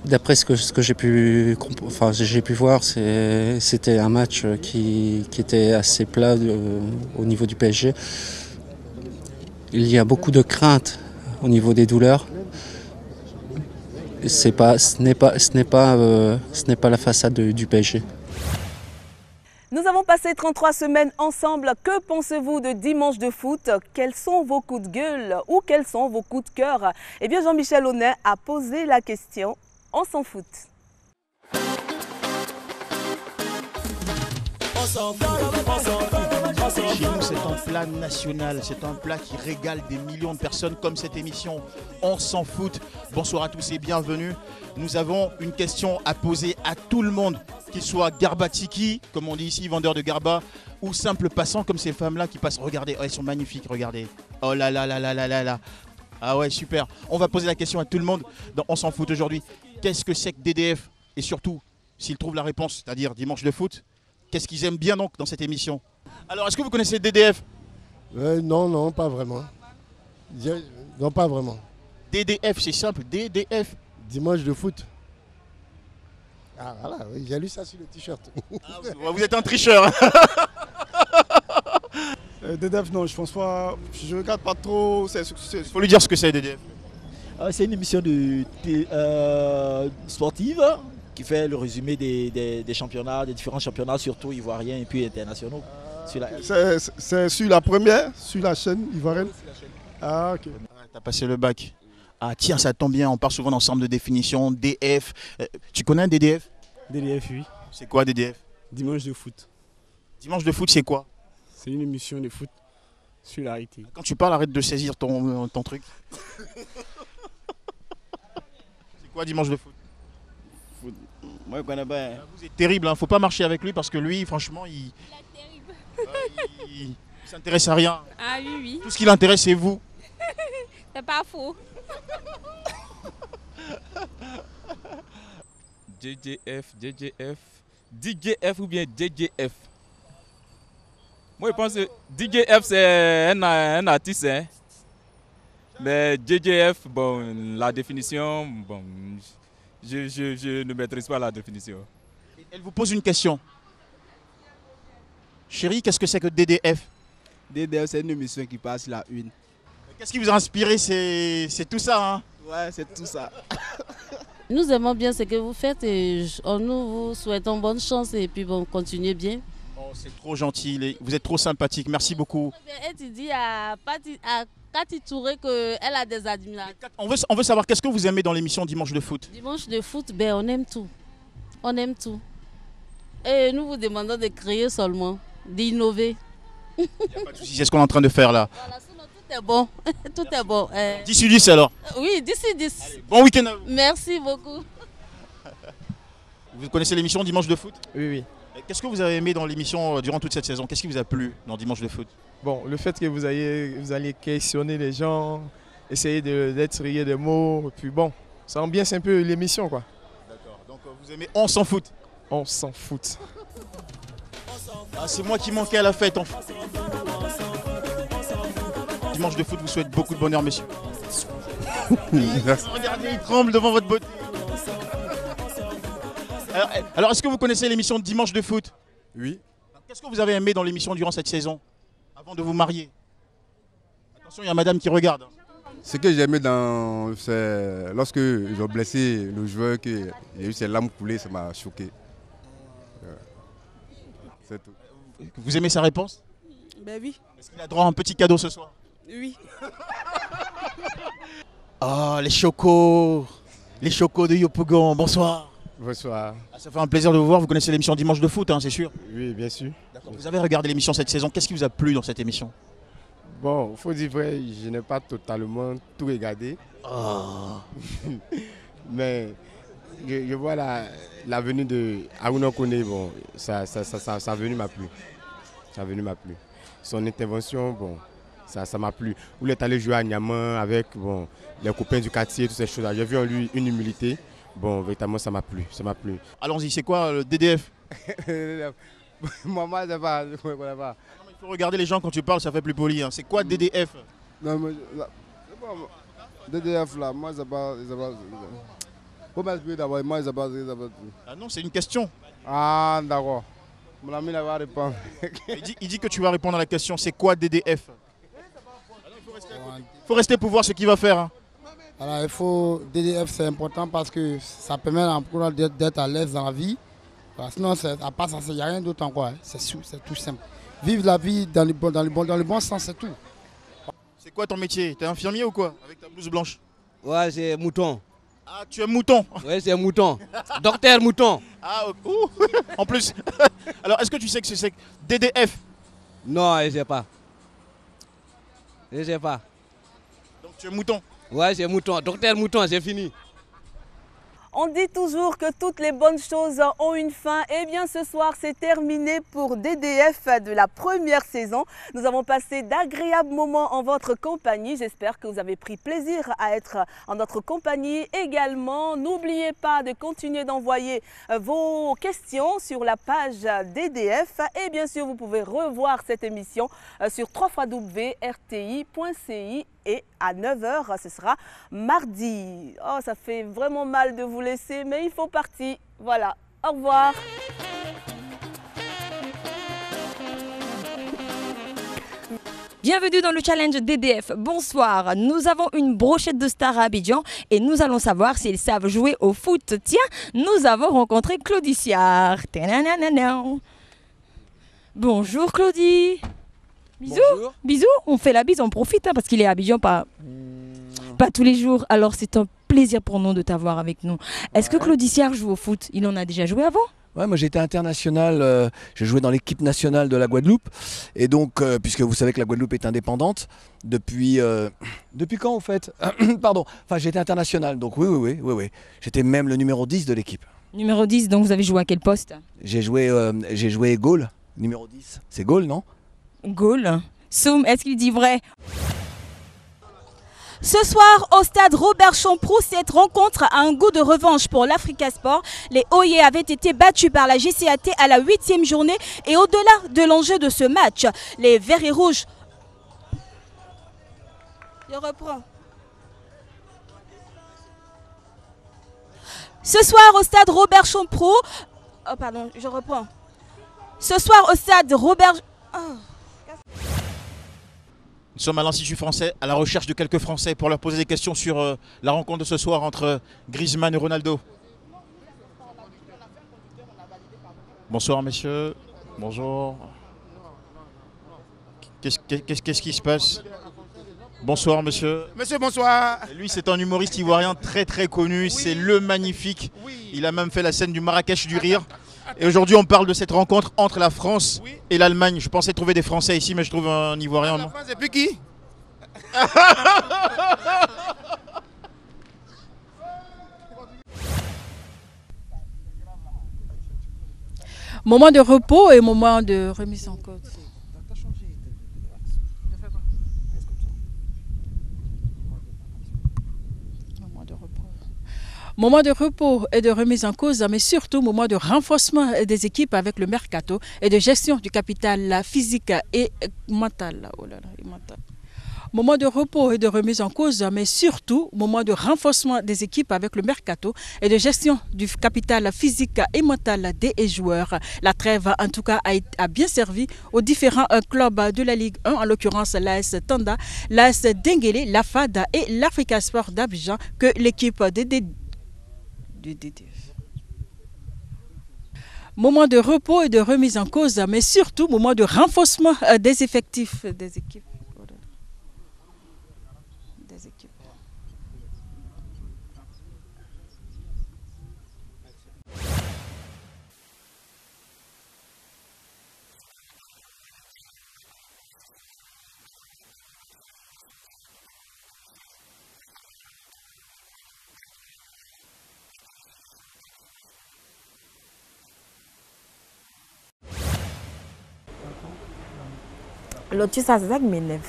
D'après ce que j'ai pu voir, c'était un match qui était assez plat au niveau du PSG. Il y a beaucoup de craintes au niveau des douleurs. Ce n'est pas la façade du PSG. Nous avons passé 33 semaines ensemble. Que pensez-vous de dimanche de foot? Quels sont vos coups de gueule ou quels sont vos coups de cœur? Eh bien, Jean-Michel Honnet a posé la question. On s'en fout. On s'en fout, on s'en fout, on s'en Chez nous, c'est un plat national, c'est un plat qui régale des millions de personnes comme cette émission On s'en fout. Bonsoir à tous et bienvenue. Nous avons une question à poser à tout le monde, qu'il soit garbatiki, comme on dit ici, vendeur de garba, ou simple passant comme ces femmes-là qui passent. Regardez, oh, elles sont magnifiques, regardez. Oh là là là là là là là. Ah ouais, super. On va poser la question à tout le monde dans On s'en fout aujourd'hui. Qu'est-ce que c'est que DDF? Et surtout, s'ils trouvent la réponse, c'est-à-dire dimanche de foot, qu'est-ce qu'ils aiment bien donc dans cette émission? Alors, est-ce que vous connaissez DDF? Non, non, pas vraiment. Non, pas vraiment. DDF, c'est simple, DDF. Dimanche de foot. Ah voilà, oui, j'ai lu ça sur le t-shirt. Ah, vous êtes un tricheur. DDF, non, je pense pas. Je regarde pas trop. Il faut lui dire ce que c'est, DDF. C'est une émission sportive qui fait le résumé des championnats, des différents championnats, surtout ivoiriens et puis internationaux. C'est sur la première, sur la chaîne ivoirienne. Ah, ok. T'as passé le bac. Ah, tiens, ça tombe bien, on parle souvent d'ensemble de définition, DF. Tu connais un DDF? DDF, oui. C'est quoi DDF? Dimanche de foot. Dimanche de foot, c'est quoi? C'est une émission de foot sur la RT. Quand tu parles, arrête de saisir ton truc. C'est quoi dimanche de foot? Moi, je connais pas. Vous êtes terrible, hein. Faut pas marcher avec lui parce que lui, franchement, il s'intéresse à rien. Ah oui, oui. Tout ce qui l'intéresse, c'est vous. C'est pas faux. DJF ou bien DJF. Moi, je pense que DJF, c'est un artiste. Hein. Mais DJF, bon, la définition, bon, je ne maîtrise pas la définition. Elle vous pose une question. Chérie, qu'est-ce que c'est que DDF? DDF, c'est une émission qui passe la une. Qu'est-ce qui vous a inspiré? C'est tout ça, hein? Ouais, c'est tout ça. Nous aimons bien ce que vous faites et nous vous souhaitons bonne chance et puis bon, continuez bien. Oh, c'est trop gentil, vous êtes trop sympathique, merci beaucoup. Et tu dis à Cathy Touré qu'elle a des admirateurs. On veut savoir, qu'est-ce que vous aimez dans l'émission Dimanche de foot? Dimanche de foot, ben, on aime tout. On aime tout. Et nous vous demandons de créer seulement, d'innover. Il n'y a pas de souci, c'est ce qu'on est en train de faire là. Voilà, sinon tout est bon. Tout est bon. 10 sur 10 alors? Oui, 10 sur 10. Allez, bon week-end à vous. Merci beaucoup. Vous connaissez l'émission Dimanche de foot? Oui, oui. Qu'est-ce que vous avez aimé dans l'émission durant toute cette saison? Qu'est-ce qui vous a plu dans Dimanche de foot? Bon, le fait que vous allez questionner les gens, essayer d'attirer des mots, et puis bon, ça ambiance un peu l'émission quoi. D'accord, donc vous aimez On s'en fout? On s'en fout. Ah, c'est moi qui manquais à la fête en fait. Dimanche de foot vous souhaite beaucoup de bonheur messieurs. Regardez, il tremble devant votre beauté. Alors est-ce que vous connaissez l'émission Dimanche de foot? Oui. Qu'est-ce que vous avez aimé dans l'émission durant cette saison, avant de vous marier? Attention, il y a madame qui regarde. Ce que j'ai aimé c'est lorsque ils ont blessé le joueur, qu'il y a eu ses larmes coulées, ça m'a choqué. C'est tout. Vous aimez sa réponse? Ben oui. Est-ce qu'il a droit à un petit cadeau ce soir? Oui. Oh, les chocos de Yopougon, bonsoir. Bonsoir. Ah, ça fait un plaisir de vous voir, vous connaissez l'émission Dimanche de foot, hein, c'est sûr? Oui, bien sûr. Vous avez regardé l'émission cette saison, qu'est-ce qui vous a plu dans cette émission? Bon, il faut dire vrai, je n'ai pas totalement tout regardé. Oh. Mais je vois la venue de Aruna Kone, bon, sa venue m'a plu. Sa venue m'a plu. Son intervention, bon, ça m'a plu. Où il est allé jouer à Niamey avec bon, les copains du quartier, toutes ces choses-là. J'ai vu en lui une humilité. Bon, véritablement, ça m'a plu. Ça m'a plu. Allons-y, c'est quoi le DDF? Maman, je ne sais pas. Il faut regarder les gens quand tu parles, ça fait plus poli. Hein. C'est quoi DDF? Non, mais DDF, là, moi, ça va. Faut m'expliquer d'abord, moi, ça va. Ah non, c'est une question. Ah, d'accord. Mon ami, là, va répondre. Il dit que tu vas répondre à la question. C'est quoi DDF? Il faut rester pour voir ce qu'il va faire. Hein. Alors, DDF, c'est important parce que ça permet d'être à l'aise dans la vie. Voilà, sinon, à part ça, il n'y a rien d'autre encore. Hein. C'est tout simple. Vivre la vie dans le bon sens, c'est tout. C'est quoi ton métier? T'es infirmier ou quoi? Avec ta blouse blanche? Ouais, c'est mouton. Ah, tu es mouton? Ouais, c'est mouton. Docteur mouton. Ah, en plus. Alors, est-ce que tu sais que c'est DDF? Non, je sais pas. Je sais pas. Donc tu es mouton? Ouais, j'ai mouton. Docteur Mouton, j'ai fini. On dit toujours que toutes les bonnes choses ont une fin. Eh bien, ce soir, c'est terminé pour DDF de la première saison. Nous avons passé d'agréables moments en votre compagnie. J'espère que vous avez pris plaisir à être en notre compagnie également. N'oubliez pas de continuer d'envoyer vos questions sur la page DDF. Et bien sûr, vous pouvez revoir cette émission sur www.rti.ci. Et à 9 h, ce sera mardi. Oh, ça fait vraiment mal de vous laisser, mais il faut partir. Voilà, au revoir. Bienvenue dans le challenge DDF. Bonsoir, nous avons une brochette de stars à Abidjan et nous allons savoir s'ils savent jouer au foot. Tiens, nous avons rencontré Claudie Siard. Bonjour Claudie. Bisous. Bonjour. Bisous, on fait la bise, on profite parce qu'il est à Abidjan pas tous les jours. Alors c'est un plaisir pour nous de t'avoir avec nous. Est-ce que Claudie Siard joue au foot? Il en a déjà joué avant? Ouais, moi j'ai été international, j'ai joué dans l'équipe nationale de la Guadeloupe. Et donc, puisque vous savez que la Guadeloupe est indépendante, depuis quand au fait? Pardon, enfin j'ai été international, donc oui. J'étais même le numéro 10 de l'équipe. Numéro 10, donc vous avez joué à quel poste? J'ai joué goal, numéro 10. C'est goal, non? Goal. Soum, est-ce qu'il dit vrai? Ce soir, au stade Robert Champroux, cette rencontre a un goût de revanche pour l'Africa Sport. Les Oye avaient été battus par la GCAT à la 8e journée. Et au-delà de l'enjeu de ce match, les Verts et Rouges... Je reprends. Ce soir, au stade Robert Champroux... Oh pardon, je reprends. Ce soir, au stade Robert... Oh. Nous sommes à l'Institut français, à la recherche de quelques Français pour leur poser des questions sur la rencontre de ce soir entre Griezmann et Ronaldo. Bonsoir messieurs, bonjour. Qu'est-ce qui se passe? Bonsoir monsieur. Monsieur, bonsoir. Et lui c'est un humoriste ivoirien très connu, c'est le magnifique. Il a même fait la scène du Marrakech du rire. Et aujourd'hui on parle de cette rencontre entre la France et l'Allemagne. Je pensais trouver des Français ici mais je trouve un Ivoirien. La France et puis qui? Moment de repos et moment de remise en cause. Moment de repos et de remise en cause, mais surtout moment de renforcement des équipes avec le mercato et de gestion du capital physique et mental. Moment de repos et de remise en cause, mais surtout moment de renforcement des équipes avec le mercato et de gestion du capital physique et mental des joueurs. La trêve, en tout cas, a bien servi aux différents clubs de la Ligue 1, en l'occurrence l'AS Tanda, l'AS Denguélé, la FAD et l'Africa Sport d'Abidjan, que l'équipe de DDF. Moment de repos et de remise en cause, mais surtout moment de renforcement des effectifs des équipes. L'autre, ça, c'est ça qui m'énerve.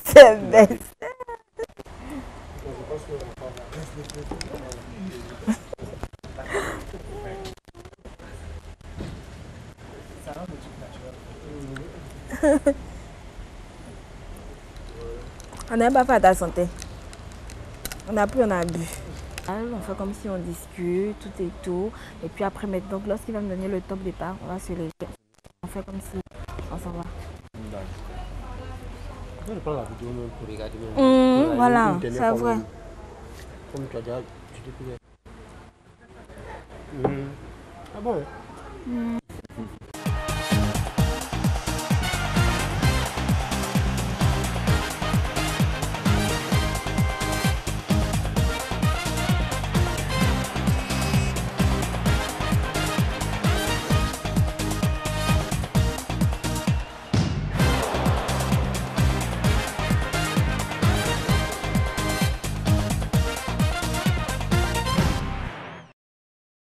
C'est bête. On n'a pas fait ta santé. On a pris, on a bu. On fait comme si on discute, tout et tout. Et puis après, maintenant, lorsqu'il va me donner le top départ, on va se léger. On fait comme si on s'en va. Voilà, c'est vrai. Comme tu as déjà, tu t'es Ah bon?